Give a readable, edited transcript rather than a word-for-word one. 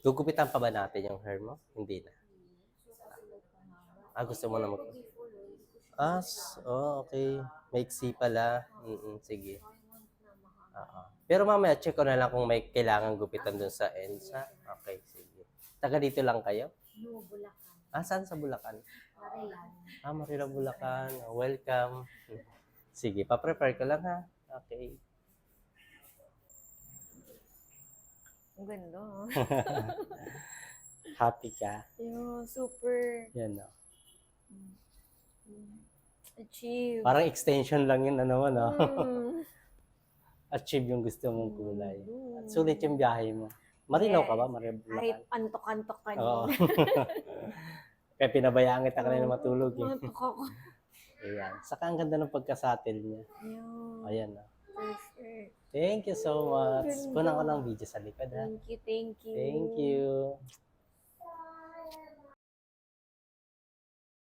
Gugupitan pa ba natin yung hair mo? Hindi na. Gusto mo na mag... Okay. Maiksi pala. Sige. Oo. Pero mamaya, check ko na lang kung may kailangan gupitan dun sa ends, ha? Okay, sige. Taga dito lang kayo? No, Bulacan. Saan sa Bulacan? Marilan. Marila, Bulacan. Welcome. Sige, pa-prepare ko lang, ha? Okay. Ang ganda. Happy ka? Yeah, super. Yan, no? Achieve. Parang extension lang yun, ano, no? Mm. Achieve yung gusto mong kulay. At sulit yung biyahe mo. Marinaw ka ba? Marinaw Kahit antok-antok ka Oo. nila. Kaya pinabayaan kita kanina matulog. Antok ako. Ayan. Saka ang ganda ng pagkasatil niya. Yeah. Ayan, no? Perfect. Thank you so much. Kunan ko ng video sa likod, ha? Thank you. Thank you.